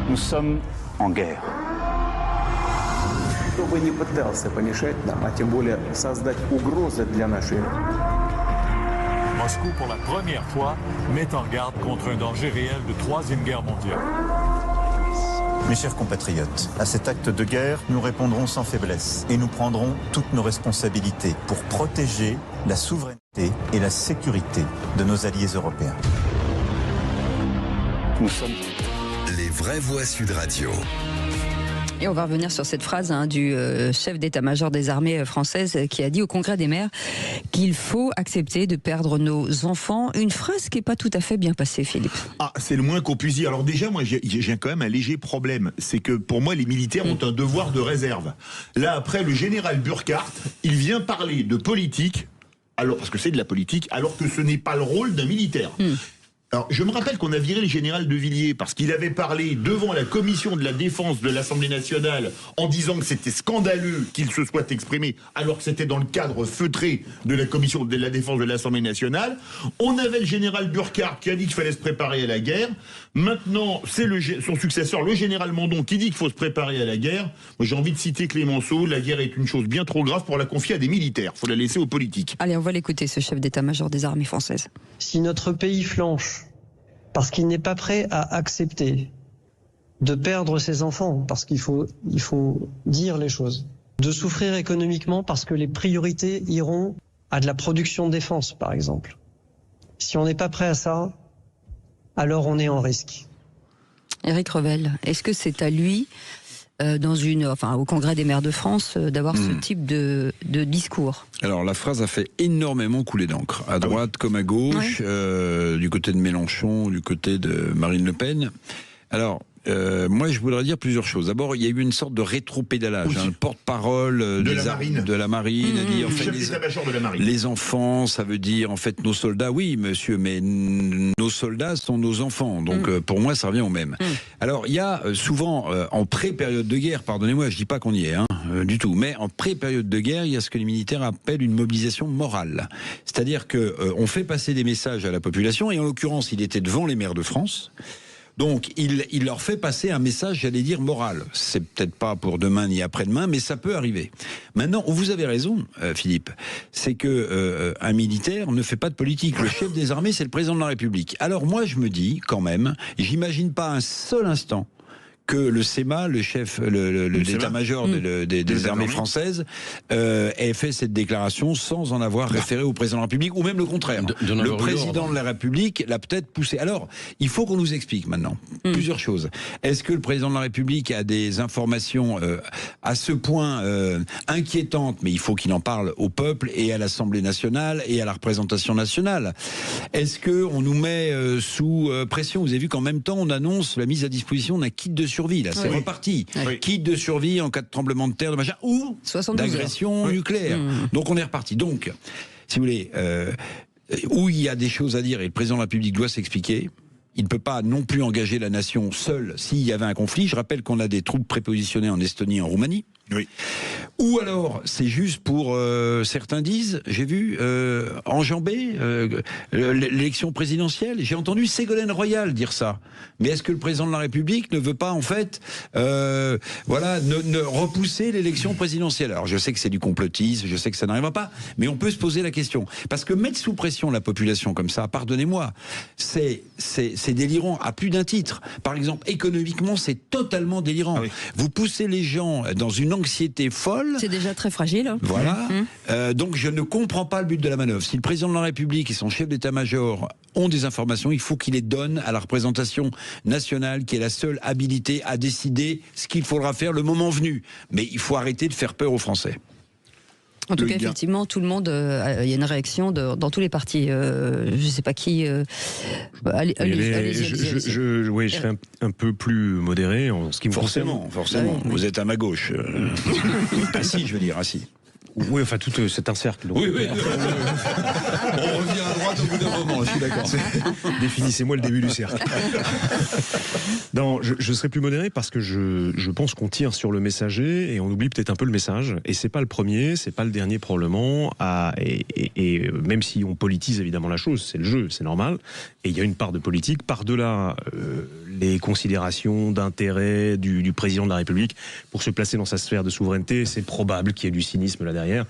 Nous sommes en guerre. Кто бы ни пытался помешать нам, а тем более создать угрозы для нашей... Moscou, pour la première fois, met en garde contre un danger réel de troisième guerre mondiale. Mes chers compatriotes, à cet acte de guerre, nous répondrons sans faiblesse et nous prendrons toutes nos responsabilités pour protéger la souveraineté et la sécurité de nos alliés européens. Nous sommes... Les vraies voix Sud Radio. Et on va revenir sur cette phrase du chef d'état-major des armées françaises qui a dit au Congrès des maires qu'il faut accepter de perdre nos enfants. Une phrase qui n'est pas tout à fait bien passée, Philippe. Ah, c'est le moins qu'on puisse dire. Alors déjà, moi, j'ai quand même un léger problème. C'est que pour moi, les militaires ont un devoir de réserve. Là, après, le général Burkhardt, il vient parler de politique, alors, parce que c'est de la politique, alors que ce n'est pas le rôle d'un militaire. Alors, je me rappelle qu'on a viré le général de Villiers parce qu'il avait parlé devant la commission de la défense de l'Assemblée nationale en disant que c'était scandaleux qu'il se soit exprimé alors que c'était dans le cadre feutré de la commission de la défense de l'Assemblée nationale. On avait le général Burkhardt qui a dit qu'il fallait se préparer à la guerre. Maintenant, c'est son successeur, le général Mandon, qui dit qu'il faut se préparer à la guerre. Moi, j'ai envie de citer Clémenceau. La guerre est une chose bien trop grave pour la confier à des militaires. Il faut la laisser aux politiques. Allez, on va l'écouter, ce chef d'état-major des armées françaises. Si notre pays flanche parce qu'il n'est pas prêt à accepter de perdre ses enfants, parce qu'il faut dire les choses, de souffrir économiquement parce que les priorités iront à de la production de défense, par exemple. Si on n'est pas prêt à ça, alors on est en risque. Éric Revel, est-ce que c'est à lui, au Congrès des maires de France, d'avoir ce type de discours? Alors la phrase a fait énormément couler d'encre, à droite comme à gauche, du côté de Mélenchon, du côté de Marine Le Pen. Alors, moi je voudrais dire plusieurs choses. D'abord, il y a eu une sorte de rétropédalage. Le porte-parole de la marine a dit en fait, les enfants, ça veut dire en fait nos soldats. Oui, monsieur, mais nos soldats sont nos enfants. Donc pour moi, ça revient au même. Alors il y a souvent en pré-période de guerre, pardonnez-moi, je dis pas qu'on y est, du tout, mais en pré-période de guerre, il y a ce que les militaires appellent une mobilisation morale. C'est-à-dire que on fait passer des messages à la population, et en l'occurrence, il était devant les maires de France. Donc, il leur fait passer un message, j'allais dire, moral. C'est peut-être pas pour demain ni après-demain, mais ça peut arriver. Maintenant, vous avez raison, Philippe, c'est que un militaire ne fait pas de politique. Le chef des armées, c'est le président de la République. Alors moi, je me dis, quand même, j'imagine pas un seul instant que le CEMA, le chef, l'état-major des armées françaises, ait fait cette déclaration sans en avoir référé au président de la République, ou même le contraire. Le président de la République l'a peut-être poussé. Alors, il faut qu'on nous explique maintenant plusieurs choses. Est-ce que le président de la République a des informations à ce point inquiétantes, mais il faut qu'il en parle au peuple et à l'Assemblée nationale et à la représentation nationale? Est-ce qu'on nous met sous pression? Vous avez vu qu'en même temps, on annonce la mise à disposition d'un kit de survie, là, c'est reparti. Kit de survie en cas de tremblement de terre, de machin, ou d'agression nucléaire. Donc on est reparti. Donc, si vous voulez, où il y a des choses à dire et le président de la République doit s'expliquer, il ne peut pas non plus engager la nation seule s'il y avait un conflit. Je rappelle qu'on a des troupes prépositionnées en Estonie et en Roumanie. Oui. Ou alors, c'est juste pour, certains disent, j'ai vu, enjamber l'élection présidentielle. J'ai entendu Ségolène Royal dire ça. Mais est-ce que le président de la République ne veut pas, en fait, ne repousser l'élection présidentielle? Alors, je sais que c'est du complotisme, je sais que ça n'arrivera pas, mais on peut se poser la question. Parce que mettre sous pression la population comme ça, pardonnez-moi, c'est délirant à plus d'un titre. Par exemple, économiquement, c'est totalement délirant. Ah oui. Vous poussez les gens dans une anxiété folle. C'est déjà très fragile. Voilà. Donc je ne comprends pas le but de la manœuvre. Si le président de la République et son chef d'état-major ont des informations, il faut qu'il les donne à la représentation nationale, qui est la seule habilitée à décider ce qu'il faudra faire le moment venu. Mais il faut arrêter de faire peur aux Français. En tout cas, effectivement, tout le monde, il y a une réaction dans tous les partis. Je ne sais pas qui. Je serai un peu plus modéré en ce qui me concerne. Forcément. Vous êtes à ma gauche. Assis, je veux dire, assis. Oui, enfin, tout c'est un cercle. Oui. On revient à droite au bout d'un moment, je suis d'accord. Définissez-moi le début du cercle. Non, je serais plus modéré parce que je pense qu'on tire sur le messager et on oublie peut-être un peu le message. Et c'est pas le premier, c'est pas le dernier probablement. Et même si on politise évidemment la chose, c'est le jeu, c'est normal. Et il y a une part de politique par-delà les considérations d'intérêt du président de la République pour se placer dans sa sphère de souveraineté. C'est probable qu'il y ait du cynisme là derrière.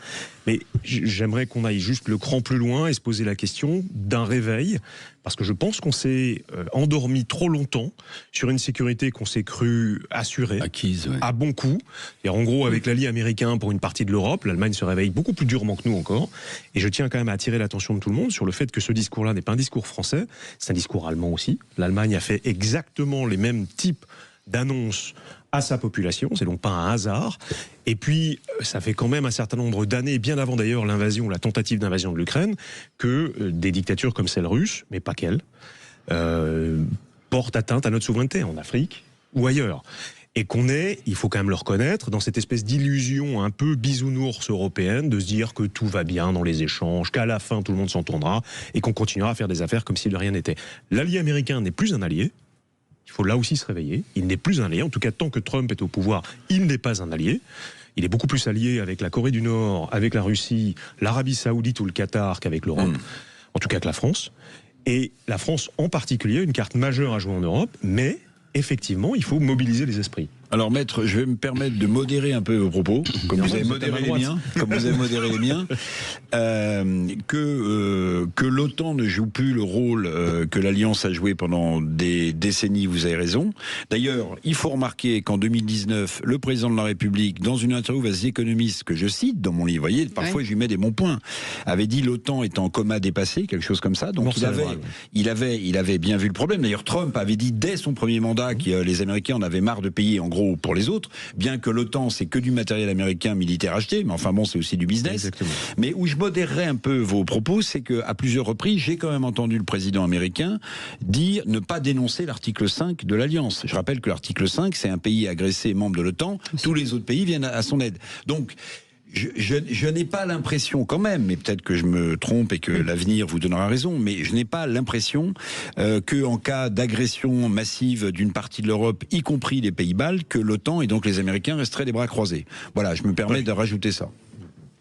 Mais j'aimerais qu'on aille juste le cran plus loin et se poser la question d'un réveil, parce que je pense qu'on s'est endormi trop longtemps sur une sécurité qu'on s'est cru assurée, acquise, ouais. À bon coup. Et en gros, avec l'allié américain pour une partie de l'Europe, l'Allemagne se réveille beaucoup plus durement que nous encore. Et je tiens quand même à attirer l'attention de tout le monde sur le fait que ce discours-là n'est pas un discours français, c'est un discours allemand aussi. L'Allemagne a fait exactement les mêmes types d'annonces à sa population, c'est donc pas un hasard. Et puis, ça fait quand même un certain nombre d'années, bien avant d'ailleurs l'invasion, la tentative d'invasion de l'Ukraine, que des dictatures comme celle russe, mais pas qu'elle, portent atteinte à notre souveraineté en Afrique ou ailleurs. Et qu'on est, il faut quand même le reconnaître, dans cette espèce d'illusion un peu bisounours européenne, de se dire que tout va bien dans les échanges, qu'à la fin tout le monde s'entendra, et qu'on continuera à faire des affaires comme si de rien n'était. L'allié américain n'est plus un allié. Il faut là aussi se réveiller. Il n'est plus un allié. En tout cas, tant que Trump est au pouvoir, il n'est pas un allié. Il est beaucoup plus allié avec la Corée du Nord, avec la Russie, l'Arabie Saoudite ou le Qatar qu'avec l'Europe. En tout cas que la France. Et la France en particulier, une carte majeure à jouer en Europe. Mais effectivement, il faut mobiliser les esprits. Alors maître, je vais me permettre de modérer un peu vos propos, comme vous avez modéré les miens, que l'OTAN ne joue plus le rôle que l'Alliance a joué pendant des décennies, vous avez raison. D'ailleurs, il faut remarquer qu'en 2019, le président de la République, dans une interview à The Economist, que je cite dans mon livre, vous voyez, parfois je lui mets des bons points, avait dit l'OTAN est en coma dépassé, quelque chose comme ça. Donc il avait bien vu le problème. D'ailleurs, Trump avait dit dès son premier mandat que les Américains en avaient marre de payer en gros pour les autres, bien que l'OTAN c'est que du matériel américain militaire acheté, mais enfin bon, c'est aussi du business. Exactement. Mais où je modérerai un peu vos propos, c'est qu'à plusieurs reprises, j'ai quand même entendu le président américain dire ne pas dénoncer l'article 5 de l'Alliance. Je rappelle que l'article 5, c'est un pays agressé membre de l'OTAN, tous les autres pays viennent à son aide. Donc, je n'ai pas l'impression quand même, mais peut-être que je me trompe et que l'avenir vous donnera raison, mais je n'ai pas l'impression qu'en cas d'agression massive d'une partie de l'Europe, y compris les pays baltes, que l'OTAN et donc les Américains resteraient les bras croisés. Voilà, je me permets de rajouter ça.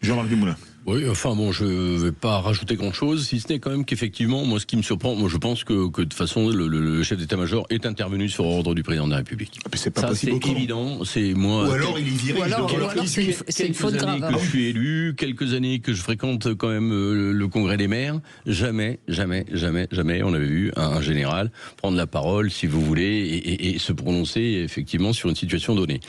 Jean-Marc Dumoulin. Oui, enfin bon, je ne vais pas rajouter grand-chose, si ce n'est quand même qu'effectivement, moi ce qui me surprend, moi je pense que de toute façon le chef d'état-major est intervenu sur ordre du président de la République. Mais c'est pas ça, possible. C'est évident, c'est moi... Ou alors il est viré. Ou alors c'est une faute grave. Que je suis élu, quelques années que je fréquente quand même le congrès des maires, jamais on avait vu un général prendre la parole, si vous voulez, et se prononcer effectivement sur une situation donnée.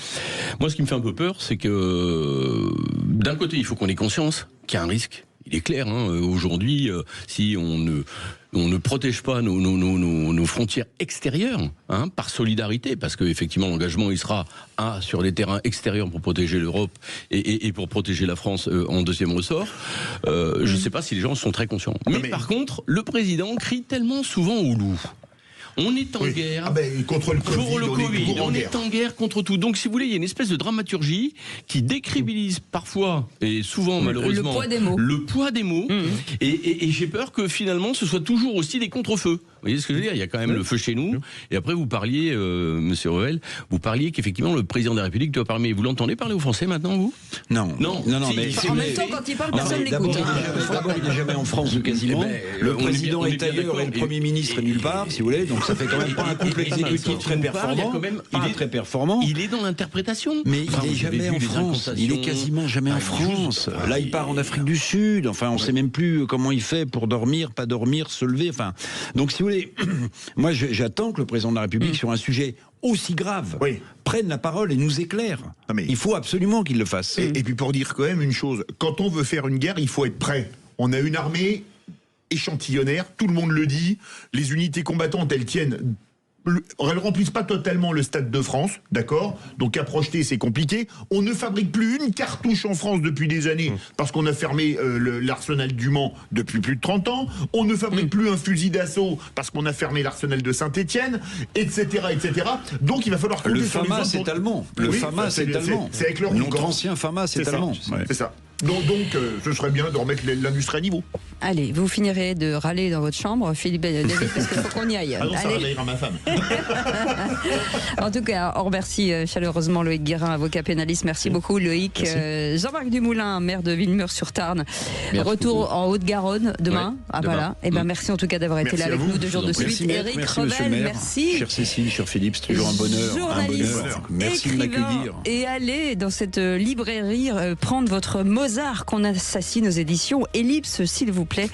Moi ce qui me fait un peu peur, c'est que d'un côté il faut qu'on ait conscience qu'il y a un risque. Il est clair, aujourd'hui, si on ne protège pas nos frontières extérieures, par solidarité, parce qu'effectivement l'engagement il sera sur les terrains extérieurs pour protéger l'Europe et pour protéger la France en deuxième ressort, je ne sais pas si les gens sont très conscients. Mais par contre, le président crie tellement souvent au loup. On est en guerre contre le Covid, pour le Covid. On est en guerre contre tout. Donc, si vous voulez, il y a une espèce de dramaturgie qui décrédibilise parfois et souvent, malheureusement, le poids des mots. Et j'ai peur que finalement, ce soit toujours aussi des contre-feux. Vous voyez ce que je veux dire ? Il y a quand même le feu chez nous. Et après, vous parliez, Monsieur Revel, vous parliez qu'effectivement, le président de la République doit parler. Vous l'entendez parler au Français maintenant, vous ? Non. Mais en même temps, quand il parle, personne n'écoute. D'abord, il n'est jamais en France ou quasiment. Le président est ailleurs et le Premier ministre est nulle part, si vous voulez. Donc ça fait quand même pas un couple exécutif très performant. Il est dans l'interprétation. Mais il n'est jamais en France. Il est quasiment jamais en France. Là, il part en Afrique du Sud. Enfin, on ne sait même plus comment il fait pour dormir, pas dormir, se lever. Enfin, donc si vous voulez, moi j'attends que le président de la République sur un sujet aussi grave prenne la parole et nous éclaire. Il faut absolument qu'il le fasse. Et puis pour dire quand même une chose, quand on veut faire une guerre, il faut être prêt. On a une armée échantillonnaire, tout le monde le dit, les unités combattantes, elles tiennent... Elles remplissent pas totalement le Stade de France, d'accord ? Donc à projeter, c'est compliqué. On ne fabrique plus une cartouche en France depuis des années parce qu'on a fermé l'arsenal du Mans depuis plus de 30 ans. On ne fabrique plus un fusil d'assaut parce qu'on a fermé l'arsenal de Saint-Étienne, etc., etc. Donc il va falloir... Le FAMA, c'est allemand. Le FAMA, c'est allemand. C'est avec le Notre ancien FAMA, c'est allemand. C'est ça. Donc ce serait bien de remettre l'industrie à niveau. Allez, vous finirez de râler dans votre chambre, Philippe David, parce qu'il faut qu'on y aille. Ah non, ça réveillera ma femme. En tout cas, on remercie chaleureusement Loïc Guérin, avocat pénaliste. Merci beaucoup Loïc. Jean-Marc Dumoulin, maire de Villemur-sur-Tarn. Retour en Haute-Garonne demain. Voilà. Et ben merci en tout cas d'avoir été là avec nous 2 jours de suite. Éric Revel, merci. Chère Cécile, cher Philippe, c'est toujours un bonheur. Journaliste, Merci de m'accueillir. Et allez dans cette librairie prendre votre Mozart qu'on assassine aux éditions Ellipse, s'il vous plaît.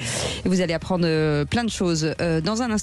Et vous allez apprendre plein de choses. Dans un instant.